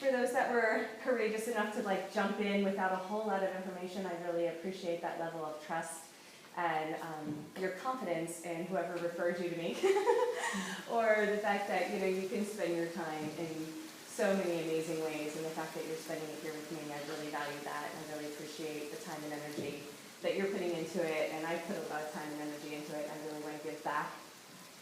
for those that were courageous enough to like jump in without a whole lot of information, I really appreciate that level of trust and your confidence in whoever referred you to me, or the fact that you can spend your time in so many amazing ways, and the fact that you're spending it here with me, I really value that. I really appreciate the time and energy that you're putting into it, and I put a lot of time and energy into it. I really want to give back.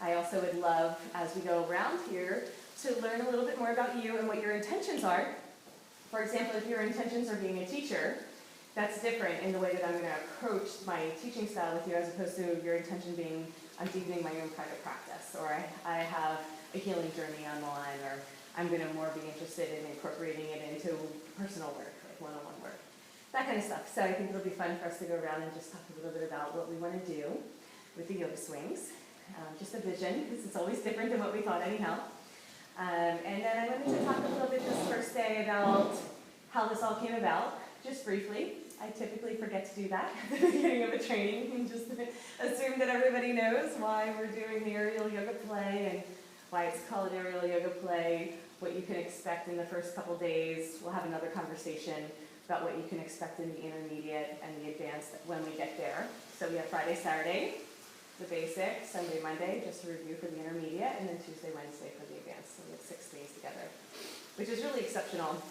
I also would love, as we go around here, to learn a little bit more about you and what your intentions are. For example, if your intentions are being a teacher, that's different in the way that I'm going to approach my teaching style with you, as opposed to your intention being, I'm deepening my own private practice, or I have a healing journey on the line, or I'm going to more be interested in incorporating it into personal work, like one-on-one work, that kind of stuff. So I think it'll be fun for us to go around and just talk a little bit about what we want to do with the yoga swings. Just a vision, because it's always different than what we thought anyhow. And then I wanted to talk a little bit this first day about how this all came about, just briefly. I typically forget to do that at the beginning of a training, and just assume that everybody knows why we're doing the aerial yoga play and why it's called aerial yoga play, what you can expect in the first couple days. We'll have another conversation about what you can expect in the intermediate and the advanced when we get there. So we have Friday, Saturday, the basic, Sunday, Monday, just a review for the intermediate, and then Tuesday, Wednesday for the advanced. So we have 6 days together, which is really exceptional.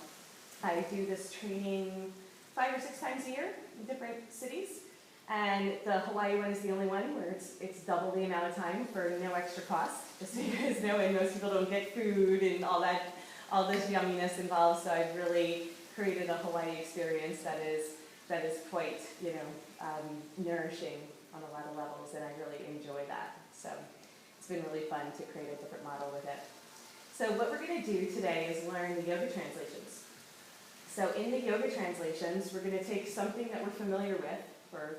I do this training 5 or 6 times a year in different cities, and the Hawaii one is the only one where it's double the amount of time for no extra cost, just so you guys know, and most people don't get food and all this yumminess involved. So I've really created a Hawaii experience that is quite nourishing on a lot of levels, and I really enjoy that. So it's been really fun to create a different model with it. So what we're going to do today is learn the yoga translations. So in the yoga translations, we're going to take something that we're familiar with for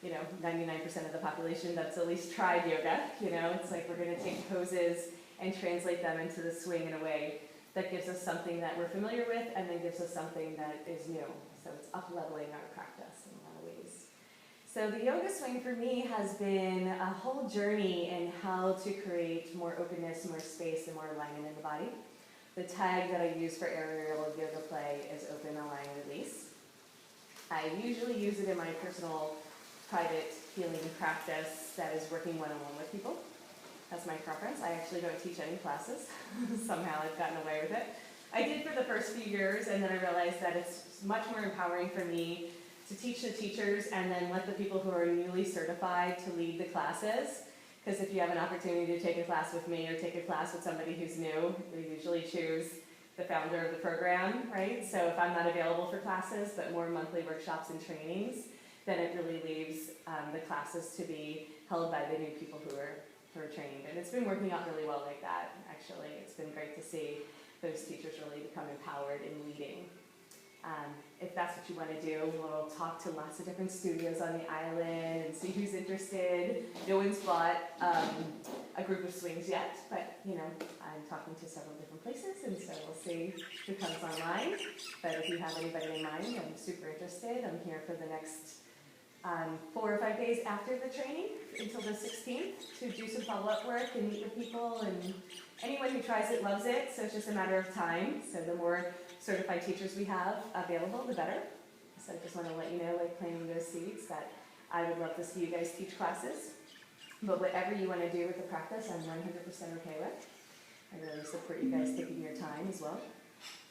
99% of the population that's at least tried yoga. It's like we're going to take poses and translate them into the swing in a way that gives us something that we're familiar with, and then gives us something that is new. So it's up-leveling our practice in a lot of ways. So the yoga swing for me has been a whole journey in how to create more openness, more space, and more alignment in the body. The tag that I use for aerial yoga play is open, align, release. I usually use it in my personal private healing practice that is working one-on-one with people. That's my preference. I actually don't teach any classes. Somehow I've gotten away with it. I did for the first few years, and then I realized that it's much more empowering for me to teach the teachers and then let the people who are newly certified to lead the classes. Because if you have an opportunity to take a class with me or take a class with somebody who's new, we usually choose the founder of the program, right? So if I'm not available for classes, but more monthly workshops and trainings, then it really leaves the classes to be held by the new people who are trained. And it's been working out really well like that, actually. It's been great to see those teachers really become empowered in leading. If that's what you want to do, we'll talk to lots of different studios on the island and see who's interested. No one's bought a group of swings yet, but I'm talking to several different places, and so we'll see who comes online. But if you have anybody in mind, I'm super interested. I'm here for the next 4 or 5 days after the training until the 16th to do some follow-up work and meet with people, and anyone who tries it loves it, so it's just a matter of time. So the more certified teachers we have available, the better. So I just want to let you know, like planting those seeds, that I would love to see you guys teach classes. But whatever you want to do with the practice, I'm 100% okay with. I really support you guys taking your time as well.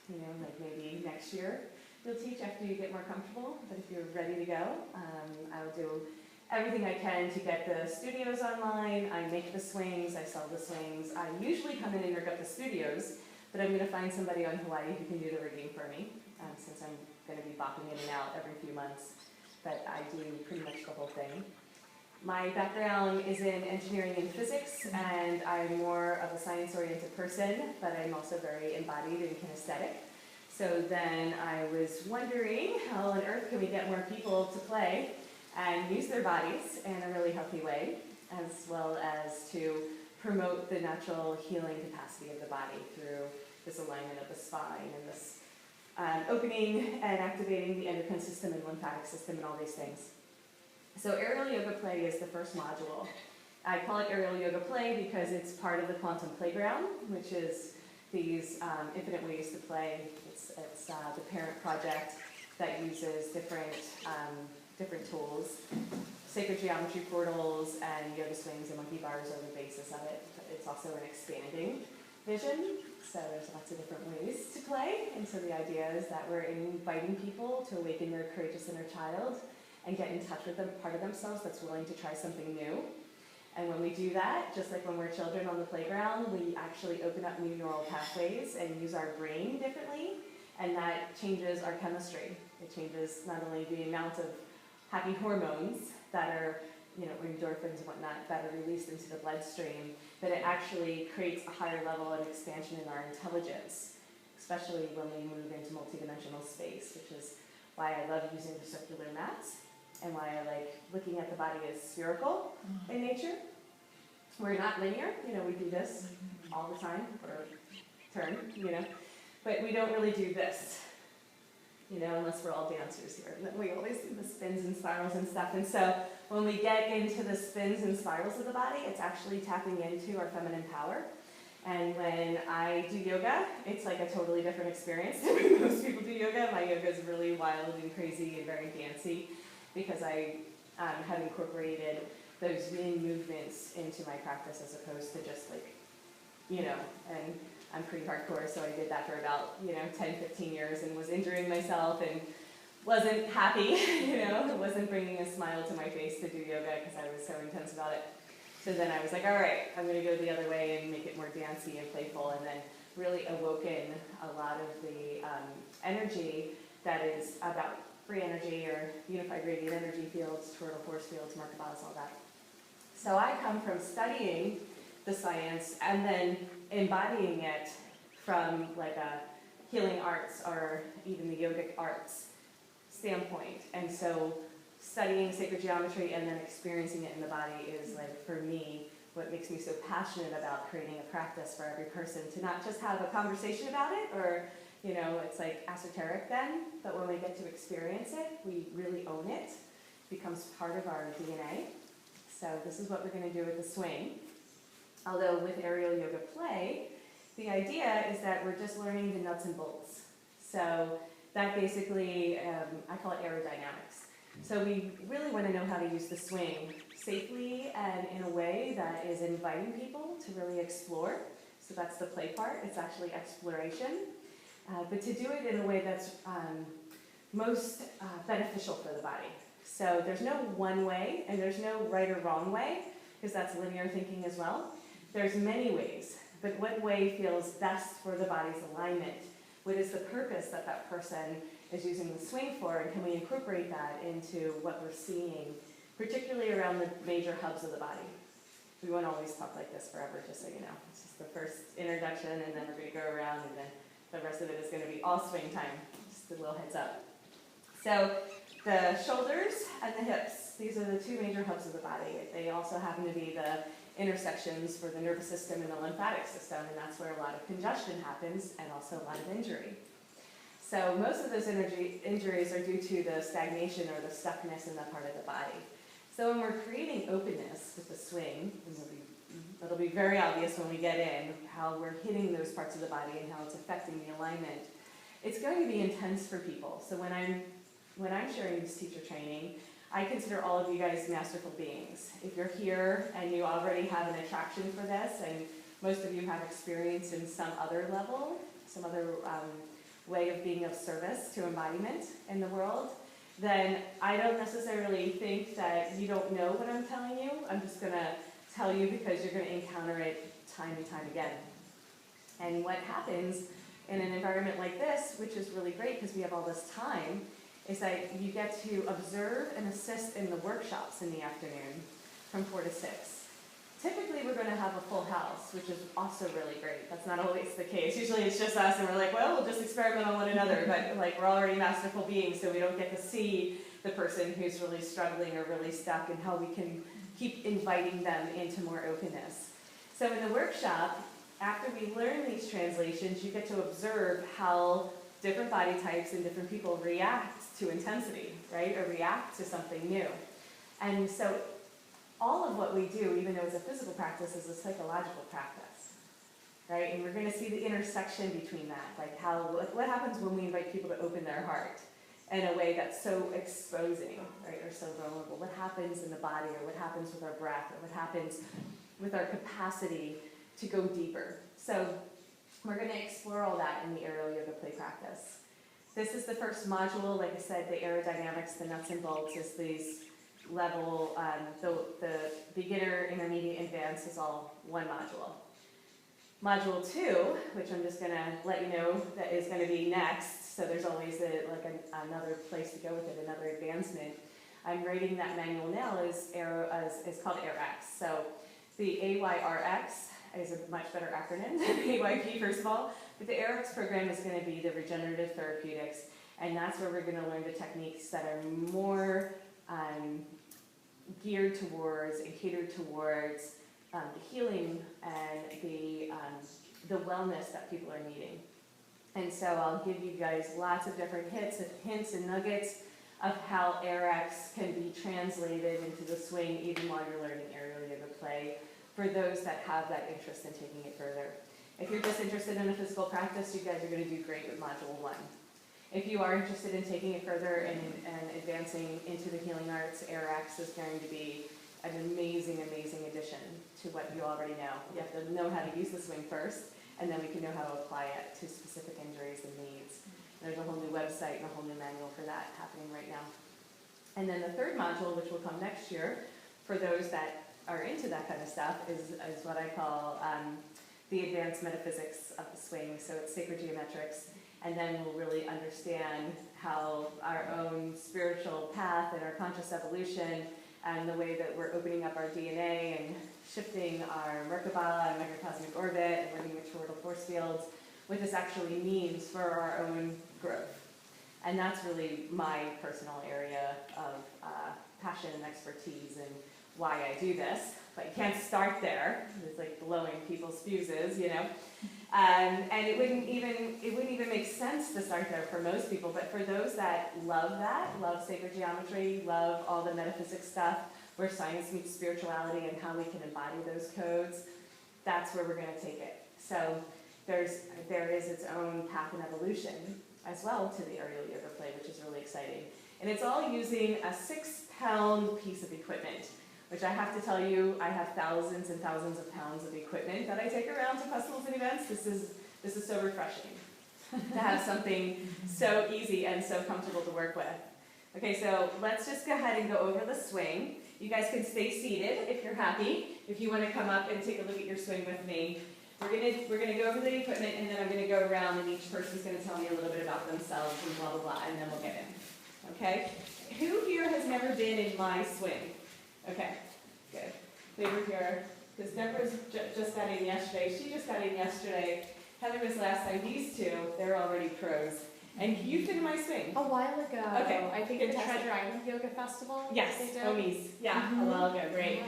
Like maybe next year you'll teach after you get more comfortable, but if you're ready to go, I'll do everything I can to get the studios online. I make the swings, I sell the swings. I usually come in and rig up the studios, but I'm going to find somebody on Hawaii who can do the rigging for me, since I'm going to be bopping in and out every few months. But I do pretty much the whole thing. My background is in engineering and physics, and I'm more of a science-oriented person, but I'm also very embodied and kinesthetic. So then I was wondering, how on earth can we get more people to play and use their bodies in a really healthy way, as well as to promote the natural healing capacity of the body through this alignment of the spine and this opening and activating the endocrine system and lymphatic system and all these things. So aerial yoga play is the first module. I call it aerial yoga play because it's part of the quantum playground, which is these infinite ways to play. It's the parent project that uses different tools. Sacred geometry portals and yoga swings and monkey bars are the basis of it. It's also an expanding vision, so there's lots of different ways to play. And so the idea is that we're inviting people to awaken their courageous inner child and get in touch with a part of themselves that's willing to try something new. And when we do that, just like when we're children on the playground, we actually open up new neural pathways and use our brain differently, and that changes our chemistry. It changes not only the amount of happy hormones that are, endorphins and whatnot, that are released into the bloodstream, but it actually creates a higher level of expansion in our intelligence, especially when we move into multidimensional space, which is why I love using the circular mats and why I like looking at the body as spherical in nature. We're not linear, we do this all the time, or turn, but we don't really do this, unless we're all dancers here. We always do the spins and spirals and stuff. And so when we get into the spins and spirals of the body, it's actually tapping into our feminine power. And when I do yoga, it's like a totally different experience than when most people do yoga. My yoga is really wild and crazy and very dancey because I have incorporated those yin movements into my practice as opposed to just and I'm pretty hardcore, so I did that for about, 10, 15 years and was injuring myself and wasn't happy, it wasn't bringing a smile to my face to do yoga because I was so intense about it. So then I was like, all right, I'm going to go the other way and make it more dancey and playful, and then really awoken a lot of the energy that is about free energy or unified radiant energy fields, toroidal force fields, Merkaba's, all that. So I come from studying the science and then embodying it from like a healing arts or even the yogic arts standpoint. And so studying sacred geometry and then experiencing it in the body is like, for me, what makes me so passionate about creating a practice for every person to not just have a conversation about it or, it's like esoteric then, but when we get to experience it, we really own it. It becomes part of our DNA. So this is what we're going to do with the swing. Although with aerial yoga play, the idea is that we're just learning the nuts and bolts. So that basically, I call it aerodynamics. So we really want to know how to use the swing safely and in a way that is inviting people to really explore. So that's the play part. It's actually exploration. But to do it in a way that's most beneficial for the body. So there's no one way and there's no right or wrong way, because that's linear thinking as well. There's many ways, but what way feels best for the body's alignment? What is the purpose that that person is using the swing for, and can we incorporate that into what we're seeing, particularly around the major hubs of the body? We won't always talk like this forever, just so you know. It's just the first introduction, and then we're going to go around, and then the rest of it is going to be all swing time. Just a little heads up. So the shoulders and the hips, these are the two major hubs of the body. They also happen to be the intersections for the nervous system and the lymphatic system, and that's where a lot of congestion happens and also a lot of injury. So most of those injuries are due to the stagnation or the stuckness in that part of the body. So when we're creating openness with the swing, it'll be very obvious when we get in how we're hitting those parts of the body and how it's affecting the alignment. It's going to be intense for people. So when I'm sharing this teacher training, I consider all of you guys masterful beings. If you're here and you already have an attraction for this, and most of you have experience in some other level, some other way of being of service to embodiment in the world, then I don't necessarily think that you don't know what I'm telling you. I'm just going to tell you because you're going to encounter it time and time again. And what happens in an environment like this, which is really great because we have all this time, is that you get to observe and assist in the workshops in the afternoon from 4 to 6. Typically we're going to have a full house, which is also really great. That's not always the case. Usually it's just us and we're like, well, we'll just experiment on one another, but like we're already masterful beings, so we don't get to see the person who's really struggling or really stuck and how we can keep inviting them into more openness. So in the workshop, after we learn these translations, you get to observe how different body types and different people react to intensity, right? Or react to something new. And so all of what we do, even though it's a physical practice, is a psychological practice. right? And we're going to see the intersection between that, like what happens when we invite people to open their heart in a way that's so exposing, right, or so vulnerable. What happens in the body, or what happens with our breath, or what happens with our capacity to go deeper. So we're going to explore all that in the aerial yoga play practice. This is the first module. Like I said, the aerodynamics, the nuts and bolts, is these level, the beginner, intermediate, advanced is all one module. Module 2, which I'm just going to let you know that is going to be next, so there's always another place to go with it, another advancement. I'm rating that manual now is called AYRx. So the AYRx is a much better acronym than AYP, first of all, but the AYRx program is going to be the regenerative therapeutics, and that's where we're going to learn the techniques that are more geared towards and catered towards the healing and the wellness that people are needing. And so I'll give you guys lots of different hints and nuggets of how AYRx can be translated into the swing even while you're learning aerial yoga play for those that have that interest in taking it further. If you're just interested in a physical practice, you guys are going to do great with Module 1. If you are interested in taking it further and advancing into the healing arts, AYRx is going to be an amazing, amazing addition to what you already know. You have to know how to use the swing first, and then we can know how to apply it to specific injuries and needs. There's a whole new website and a whole new manual for that happening right now. And then the third module, which will come next year, for those that are into that kind of stuff, is what I call the advanced metaphysics of the swing. So it's sacred geometrics, and then we'll really understand how our own spiritual path and our conscious evolution and the way that we're opening up our DNA and shifting our Merkaba and microcosmic orbit and working with toroidal force fields, what this actually means for our own growth. And that's really my personal area of passion and expertise and why I do this. But you can't start there. It's like blowing people's fuses, you know. And it wouldn't even make sense to start there for most people. But for those that love sacred geometry, love all the metaphysics stuff, where science meets spirituality and how we can embody those codes, that's where we're going to take it. So there is its own path and evolution as well to the aerial yoga play, which is really exciting. And it's all using a 6-pound piece of equipment, which I have to tell you, I have thousands and thousands of pounds of equipment that I take around to festivals and events. This is so refreshing to have something so easy and so comfortable to work with. Okay, so let's just go ahead and go over the swing. You guys can stay seated if you're happy. If you want to come up and take a look at your swing with me. We're gonna go over the equipment, and then I'm gonna go around, and each person's gonna tell me a little bit about themselves and blah blah blah, and then we'll get in. Okay? Who here has never been in my swing? Okay, good. Over here, because Deborah's just got in yesterday. She just got in yesterday. Heather was last time. These two, they're already pros. And you've been in my swing. A while ago. Okay, I think fantastic. the Treasure Island Yoga Festival. Yes, Omis. Yeah, a while ago. Great. Wow.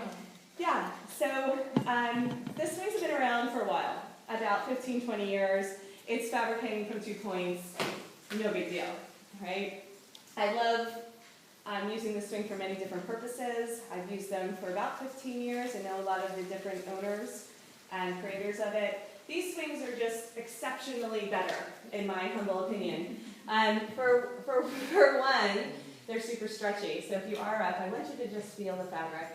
Yeah, so this swing's been around for a while, about 15, 20 years. It's fabricating from 2 points, no big deal, right? I love using the swing for many different purposes. I've used them for about 15 years. I know a lot of the different owners and creators of it. These swings are just exceptionally better, in my humble opinion. For one, they're super stretchy. So if you are up, I want you to just feel the fabric,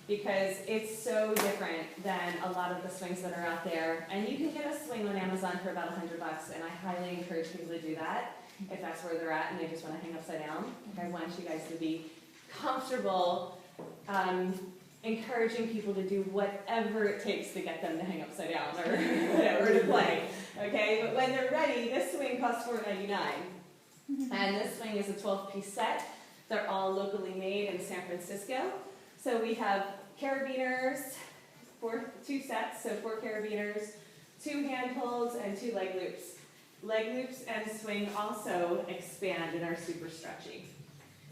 because it's so different than a lot of the swings that are out there. And you can get a swing on Amazon for about $100, and I highly encourage people to do that if that's where they're at and they just want to hang upside down. I want you guys to be comfortable encouraging people to do whatever it takes to get them to hang upside down or whatever to play. Okay, but when they're ready, this swing costs $4.99. And this swing is a 12-piece set. They're all locally made in San Francisco. So we have carabiners, 2 sets, so 4 carabiners, 2 handholds, and 2 leg loops. Leg loops and swing also expand and are super stretchy.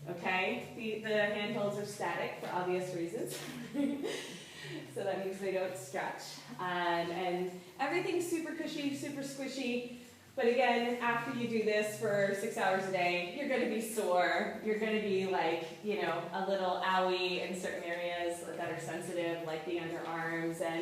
Okay? The handholds are static for obvious reasons. So that means they don't stretch. And everything's super cushy, super squishy. But again, after you do this for 6 hours a day, you're going to be sore. You're going to be like, a little owie in certain areas that are sensitive, like the underarms and